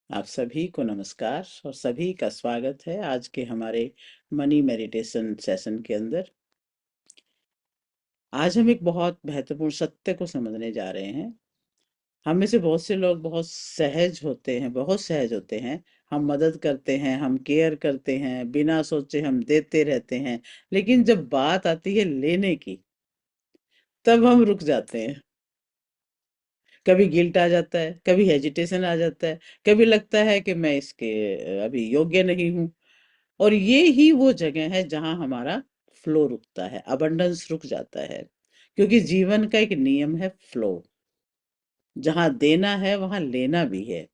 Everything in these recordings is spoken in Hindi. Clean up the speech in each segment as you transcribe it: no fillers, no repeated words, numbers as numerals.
आप सभी को नमस्कार और सभी का स्वागत है आज के हमारे मनी मेडिटेशन सेशन के अंदर। आज हम एक बहुत महत्वपूर्ण सत्य को समझने जा रहे हैं। हम में से बहुत से लोग बहुत सहज होते हैं। हम मदद करते हैं, हम केयर करते हैं, बिना सोचे हम देते रहते हैं। लेकिन जब बात आती है लेने की, तब हम रुक जाते हैं। कभी गिल्ट आ जाता है, कभी हेजिटेशन आ जाता है, कभी लगता है कि मैं इसके अभी योग्य नहीं हूँ। और ये ही वो जगह है जहां हमारा फ्लो रुकता है, अबंडेंस रुक जाता है। क्योंकि जीवन का एक नियम है फ्लो। जहां देना है वहां लेना भी है।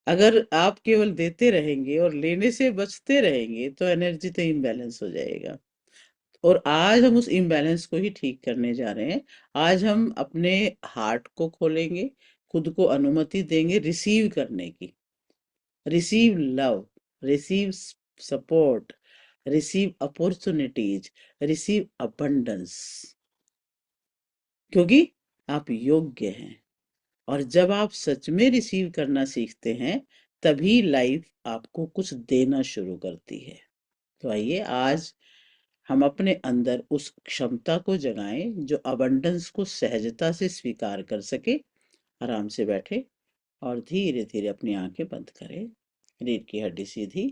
अगर आप केवल देते रहेंगे और लेने से बचते रहेंगे तो एनर्जी तो इम्बैलेंस हो जाएगा। और आज हम उस इम्बैलेंस को ही ठीक करने जा रहे हैं। आज हम अपने हार्ट को खोलेंगे, खुद को अनुमति देंगे रिसीव करने की। receive love, receive support, receive opportunities, receive abundance। क्योंकि आप योग्य हैं। और जब आप सच में रिसीव करना सीखते हैं, तभी लाइफ आपको कुछ देना शुरू करती है। तो आइए आज हम अपने अंदर उस क्षमता को जगाएं जो अबंडेंस को सहजता से स्वीकार कर सके। आराम से बैठे और धीरे धीरे अपनी आंखें बंद करें। रीढ़ की हड्डी सीधी,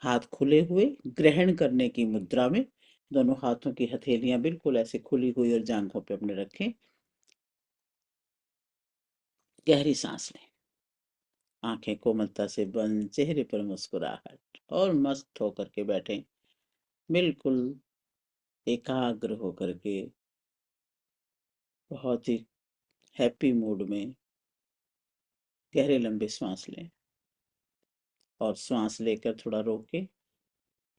हाथ खुले हुए ग्रहण करने की मुद्रा में। दोनों हाथों की हथेलियां बिल्कुल ऐसे खुली हुई और जांघों पे अपने रखें। गहरी सांस लें। आंखें कोमलता से बंद, चेहरे पर मुस्कुराहट और मस्त होकर के बैठें। बिल्कुल एकाग्र होकर के, बहुत ही हैप्पी मूड में गहरे लंबे सांस लें। और सांस लेकर थोड़ा रोकें,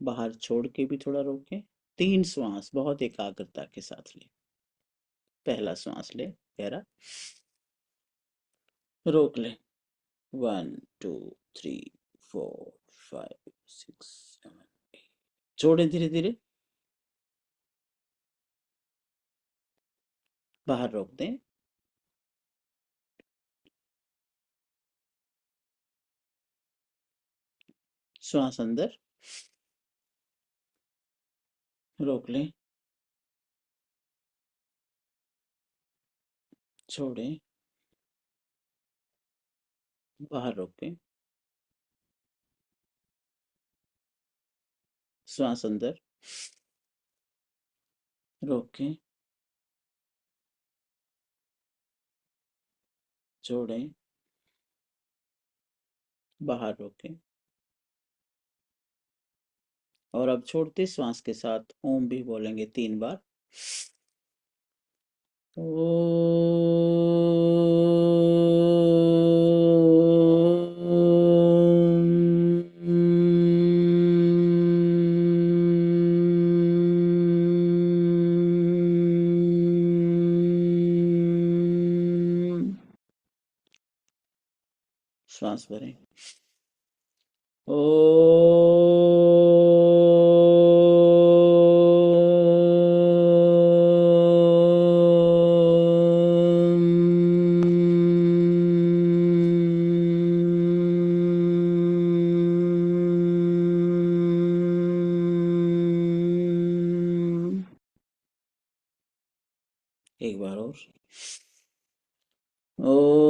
बाहर छोड़ के भी थोड़ा रोकें। 3 श्वास बहुत एकाग्रता के साथ लें। पहला श्वास लें गहरा, रोक लें। 1 2 3 4 5 6 7। छोड़ें धीरे धीरे, बाहर रोक दें। श्वास अंदर, रोक लें, छोड़ें, बाहर रोकें। श्वास अंदर, रोकें, छोड़ें, बाहर रोकें। और अब छोड़ते श्वास के साथ ओम भी बोलेंगे 3 बार। श्वास भरें। ओ एक बार और। ओ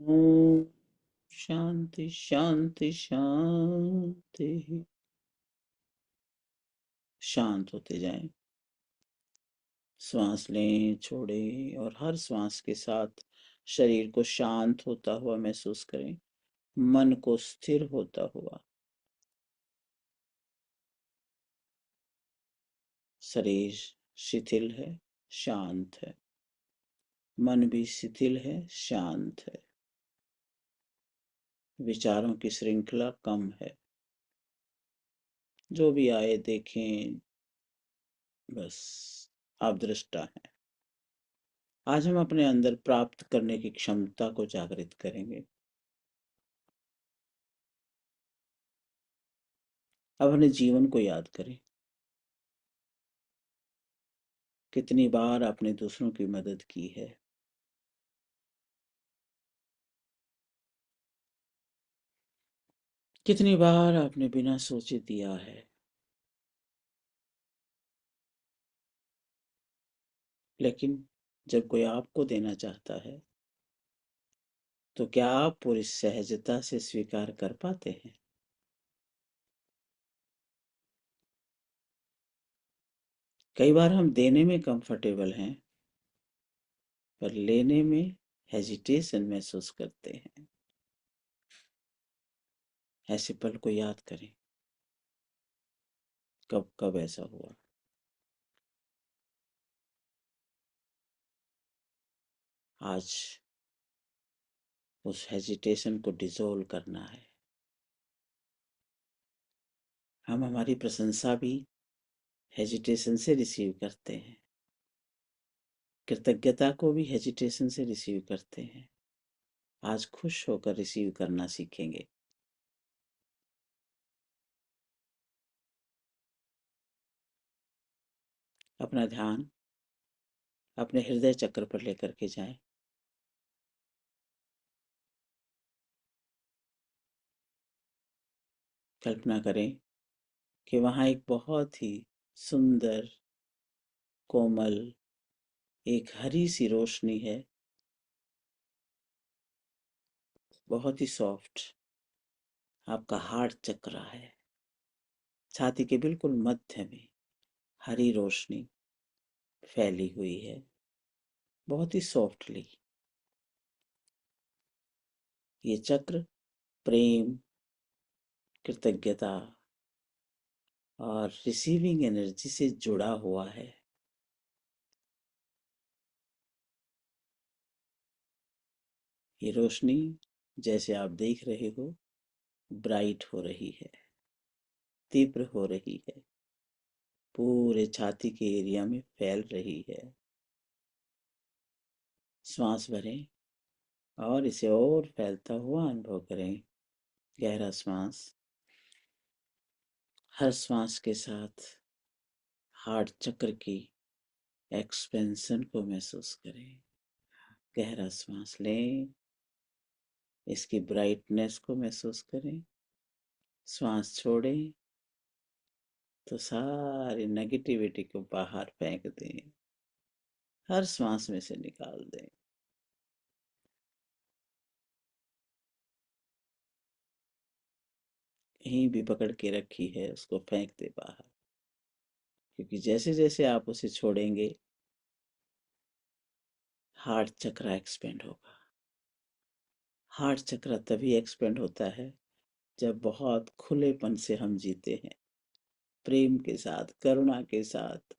ओम शांति शांति शांति। शांत होते जाएं। श्वास लें, छोड़ें और हर श्वास के साथ शरीर को शांत होता हुआ महसूस करें, मन को स्थिर होता हुआ। शरीर शिथिल है, शांत है। मन भी शिथिल है, शांत है। विचारों की श्रृंखला कम है। जो भी आए देखें, बस आप दृष्टा हैं। आज हम अपने अंदर प्राप्त करने की क्षमता को जागृत करेंगे। अब अपने जीवन को याद करें। कितनी बार आपने दूसरों की मदद की है। कितनी बार आपने बिना सोचे दिया है। लेकिन जब कोई आपको देना चाहता है तो क्या आप पूरी सहजता से स्वीकार कर पाते हैं? कई बार हम देने में कंफर्टेबल हैं पर लेने में हेजिटेशन महसूस करते हैं। ऐसे पल को याद करें। कब कब ऐसा हुआ? आज उस हेजिटेशन को डिसॉल्व करना है। हम हमारी प्रशंसा भी हेजिटेशन से रिसीव करते हैं। कृतज्ञता को भी हेजिटेशन से रिसीव करते हैं। आज खुश होकर रिसीव करना सीखेंगे। अपना ध्यान अपने हृदय चक्र पर लेकर के जाएं। कल्पना करें कि वहां एक बहुत ही सुंदर, कोमल, एक हरी सी रोशनी है, बहुत ही सॉफ्ट। आपका हार्ट चक्र है। छाती के बिल्कुल मध्य में हरी रोशनी फैली हुई है, बहुत ही सॉफ्टली। ये चक्र प्रेम, कृतज्ञता और रिसीविंग एनर्जी से जुड़ा हुआ है। ये रोशनी, जैसे आप देख रहे हो, ब्राइट हो रही है, तीव्र हो रही है, पूरे छाती के एरिया में फैल रही है। श्वास भरें और इसे और फैलता हुआ अनुभव करें। गहरा श्वास। हर श्वास के साथ हार्ट चक्र की एक्सपेंशन को महसूस करें। गहरा श्वास लें, इसकी ब्राइटनेस को महसूस करें। श्वास छोड़ें तो सारी नेगेटिविटी को बाहर फेंक दें। हर श्वास में से निकाल दें। कहीं भी पकड़ के रखी है उसको फेंक दे बाहर, क्योंकि जैसे जैसे आप उसे छोड़ेंगे हार्ट चक्र एक्सपेंड होगा। हार्ट चक्र तभी एक्सपेंड होता है जब बहुत खुलेपन से हम जीते हैं, प्रेम के साथ, करुणा के साथ,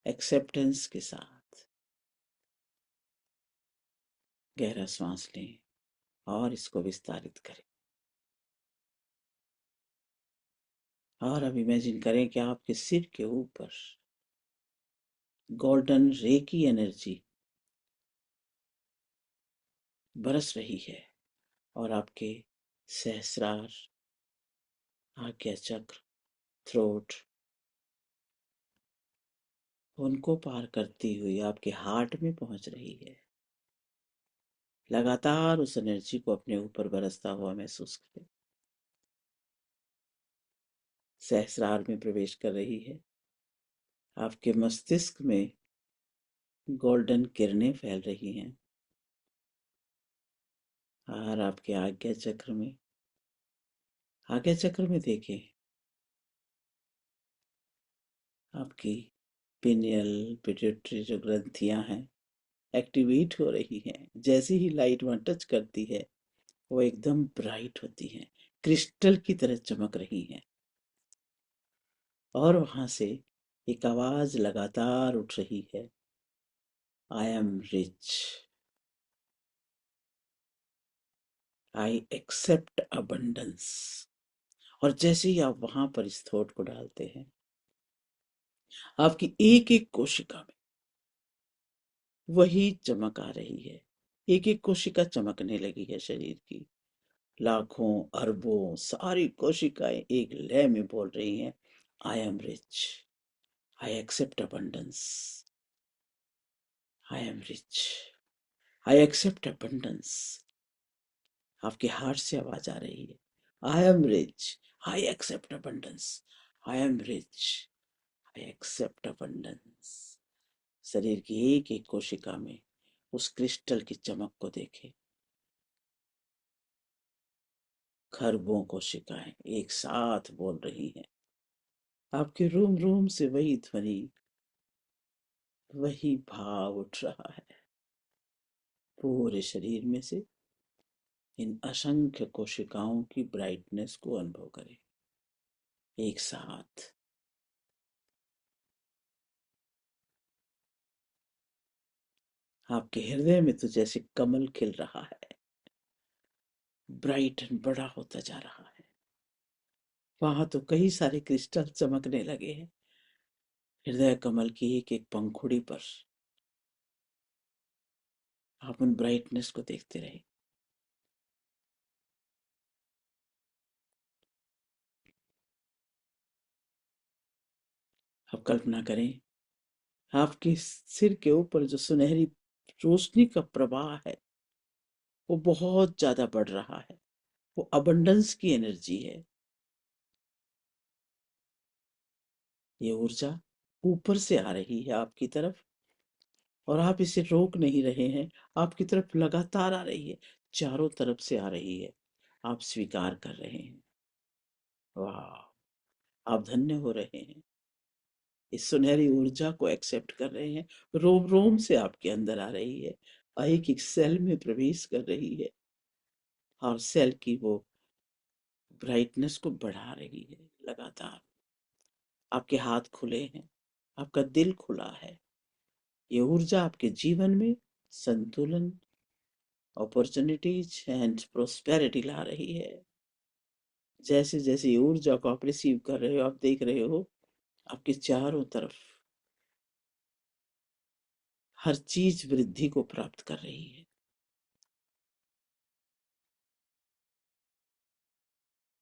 एक्सेप्टेंस के साथ। गहरा सांस लें और इसको विस्तारित करें। और अब इमेजिन करें कि आपके सिर के ऊपर गोल्डन रे की एनर्जी बरस रही है और आपके सहस्रार, आज्ञा चक्र, थ्रोट, उनको पार करती हुई आपके हार्ट में पहुंच रही है। लगातार उस एनर्जी को अपने ऊपर बरसता हुआ महसूस करें। सहस्रार में प्रवेश कर रही है। आपके मस्तिष्क में गोल्डन किरणें फैल रही हैं और आपके आज्ञा चक्र में देखें, आपकी पिनियल पिट्यूटरी जो ग्रंथियां हैं एक्टिवेट हो रही हैं। जैसे ही लाइट वहां टच करती है वो एकदम ब्राइट होती हैं, क्रिस्टल की तरह चमक रही हैं। और वहां से एक आवाज लगातार उठ रही है, I am rich, I accept abundance. और जैसे ही आप वहां पर इस थॉट को डालते हैं, आपकी एक एक कोशिका में वही चमक आ रही है। एक एक कोशिका चमकने लगी है शरीर की। लाखों अरबों सारी कोशिकाएं एक लय में बोल रही हैं, I am rich, I accept abundance, I am rich, I accept abundance। आपके हार्ट से आवाज आ रही है, I am rich, I accept abundance, I am rich, I accept abundance। शरीर की एक एक कोशिका में उस क्रिस्टल की चमक को देखें। खरबों कोशिकाएं एक साथ बोल रही हैं। आपके रूम रूम से वही ध्वनि, वही भाव उठ रहा है। पूरे शरीर में से इन असंख्य कोशिकाओं की ब्राइटनेस को अनुभव करें एक साथ। आपके हृदय में तो जैसे कमल खिल रहा है, ब्राइट एंड बड़ा होता जा रहा है। वहां तो कई सारे क्रिस्टल चमकने लगे हैं। हृदय कमल की एक एक पंखुड़ी पर आप उन ब्राइटनेस को देखते रहे। अब कल्पना करें, आपके सिर के ऊपर जो सुनहरी रोशनी का प्रवाह है वो बहुत ज्यादा बढ़ रहा है। वो अबंडेंस की एनर्जी है। ये ऊर्जा ऊपर से आ रही है आपकी तरफ, और आप इसे रोक नहीं रहे हैं। आपकी तरफ लगातार आ रही है, चारों तरफ से आ रही है। आप स्वीकार कर रहे हैं। वाह, आप धन्य हो रहे हैं। इस सुनहरी ऊर्जा को एक्सेप्ट कर रहे हैं। रोम रोम से आपके अंदर आ रही है, एक एक सेल में प्रवेश कर रही है, और सेल की वो ब्राइटनेस को बढ़ा रही है लगातार। आपके हाथ खुले हैं, आपका दिल खुला है। ये ऊर्जा आपके जीवन में संतुलन, अपॉर्चुनिटीज एंड प्रोस्पेरिटी ला रही है। जैसे जैसे ये ऊर्जा को आप रिसीव कर रहे हो, आप देख रहे हो आपके चारों तरफ हर चीज वृद्धि को प्राप्त कर रही है।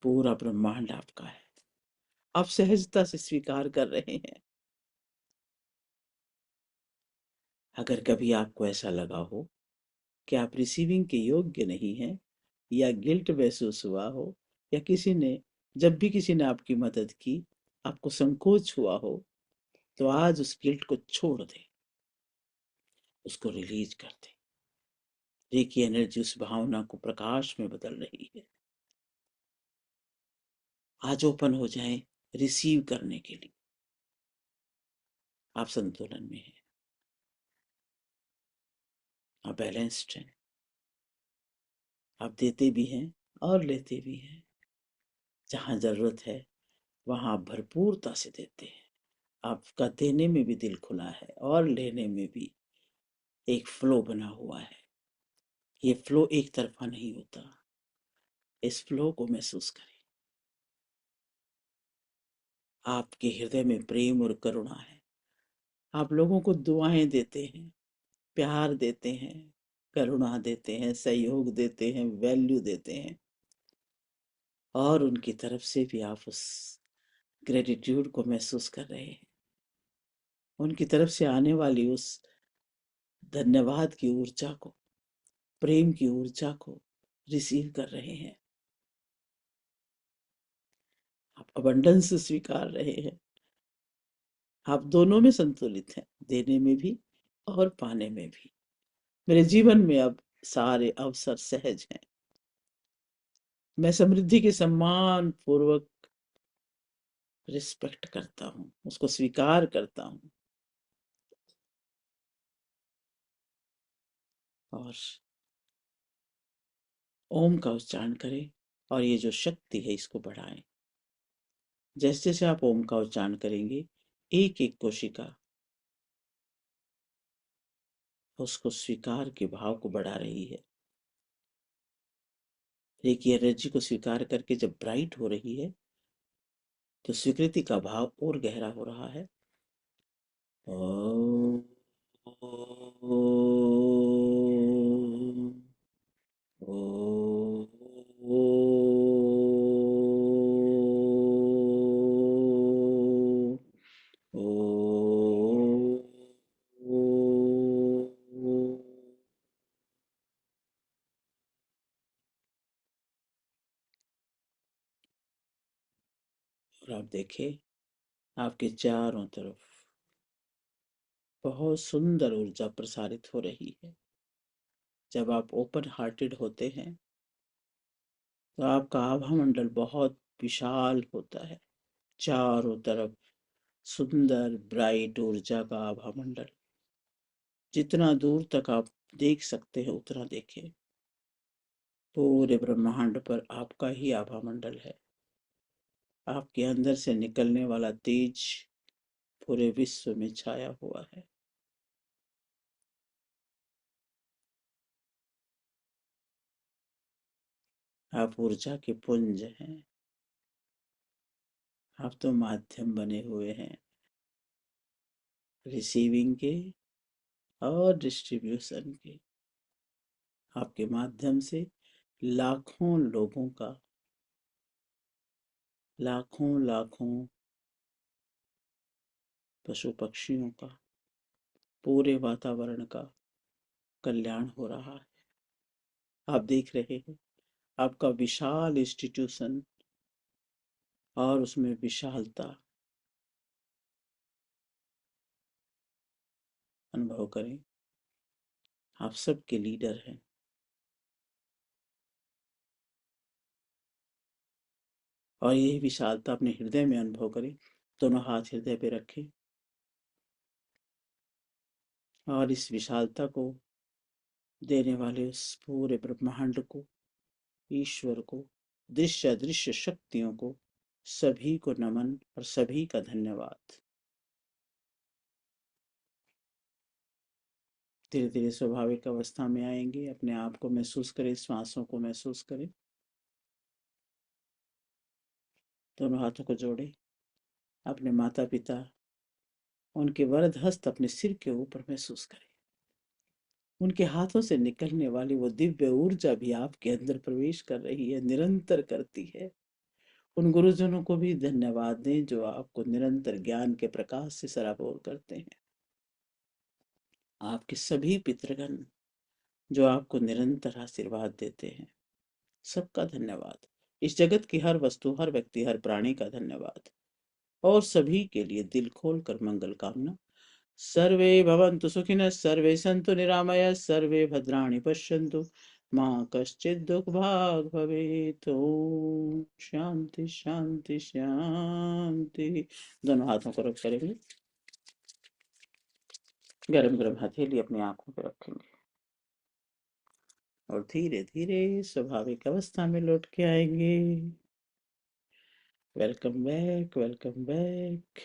पूरा ब्रह्मांड आपका है। आप सहजता से स्वीकार कर रहे हैं। अगर कभी आपको ऐसा लगा हो कि आप रिसीविंग के योग्य नहीं हैं, या गिल्ट महसूस हुआ हो, या किसी ने, जब भी किसी ने आपकी मदद की आपको संकोच हुआ हो, तो आज उस गिल्ट को छोड़ दें, उसको रिलीज कर दें। देखिए एनर्जी उस भावना को प्रकाश में बदल रही है। आज ओपन हो जाएं रिसीव करने के लिए। आप संतुलन में हैं, आप बैलेंस्ड हैं, आप देते भी हैं और लेते भी हैं। जहां जरूरत है वहां आप भरपूरता से देते हैं। आपका देने में भी दिल खुला है और लेने में भी एक फ्लो बना हुआ है। ये फ्लो एक तरफा नहीं होता। इस फ्लो को महसूस करें। आपके हृदय में प्रेम और करुणा है। आप लोगों को दुआएं देते हैं, प्यार देते हैं, करुणा देते हैं, सहयोग देते हैं, वैल्यू देते हैं, और उनकी तरफ से भी आप उस ग्रेटिट्यूड को महसूस कर रहे हैं। उनकी तरफ से आने वाली उस धन्यवाद की ऊर्जा को, प्रेम की ऊर्जा को रिसीव कर रहे हैं। आप अबंडेंस स्वीकार रहे हैं। आप दोनों में संतुलित हैं, देने में भी और पाने में भी। मेरे जीवन में अब सारे अवसर सहज हैं। मैं समृद्धि के सम्मान पूर्वक रिस्पेक्ट करता हूँ, उसको स्वीकार करता हूँ। और ओम का उच्चारण करें, और ये जो शक्ति है इसको बढ़ाएं। जैसे जैसे आप ओम का उच्चारण करेंगे, एक एक कोशिका उसको स्वीकार के भाव को बढ़ा रही है। एक एनर्जी को स्वीकार करके जब ब्राइट हो रही है, तो स्वीकृति का भाव और गहरा हो रहा है। ओम। ओम। ओम। और आप देखिए आपके चारों तरफ बहुत सुंदर ऊर्जा प्रसारित हो रही है। जब आप ओपन हार्टेड होते हैं तो आपका आभा मंडल बहुत विशाल होता है। चारों तरफ सुंदर ब्राइट ऊर्जा का आभा मंडल, जितना दूर तक आप देख सकते हैं उतना देखें। पूरे ब्रह्मांड पर आपका ही आभा मंडल है। आपके अंदर से निकलने वाला तेज पूरे विश्व में छाया हुआ है। आप ऊर्जा के पुंज हैं। आप तो माध्यम बने हुए हैं रिसीविंग के और डिस्ट्रीब्यूशन के। आपके माध्यम से लाखों लोगों का, लाखों लाखों पशु पक्षियों का, पूरे वातावरण का कल्याण हो रहा है। आप देख रहे हैं आपका विशाल इंस्टीट्यूशन और उसमें विशालता अनुभव करें। आप सबके लीडर हैं। और यही विशालता अपने हृदय में अनुभव करें। दोनों हाथ हृदय पे रखें और इस विशालता को देने वाले उस पूरे ब्रह्मांड को, ईश्वर को, दृश्य अदृश्य शक्तियों को, सभी को नमन और सभी का धन्यवाद। धीरे धीरे स्वाभाविक अवस्था में आएंगे। अपने आप को महसूस करें, श्वासों को महसूस करें। दोनों हाथों को जोड़ें। अपने माता पिता, उनके वरद हस्त अपने सिर के ऊपर महसूस करें। उनके हाथों से निकलने वाली वो दिव्य ऊर्जा भी आपके अंदर प्रवेश कर रही है, निरंतर करती है। उन गुरुजनों को भी धन्यवाद दें जो आपको निरंतर ज्ञान के प्रकाश से सराबोर करते हैं। आपके सभी पितृगण जो आपको निरंतर आशीर्वाद देते हैं, सबका धन्यवाद। इस जगत की हर वस्तु, हर व्यक्ति, हर प्राणी का धन्यवाद। और सभी के लिए दिल खोल कर मंगल कामना। सर्वे भवन्तु सुखिनः, सर्वे सन्तु निरामयः, सर्वे भद्राणि पश्यन्तु, माँ कश्चित् दुःखभाग् भवेत्। ओम शांति शांति शांति। दोनों हाथों को रख करेंगे। गरम गरम हथेली अपनी आंखों पे रखेंगे और धीरे धीरे स्वाभाविक अवस्था में लौट के आएंगे। Welcome back, welcome back.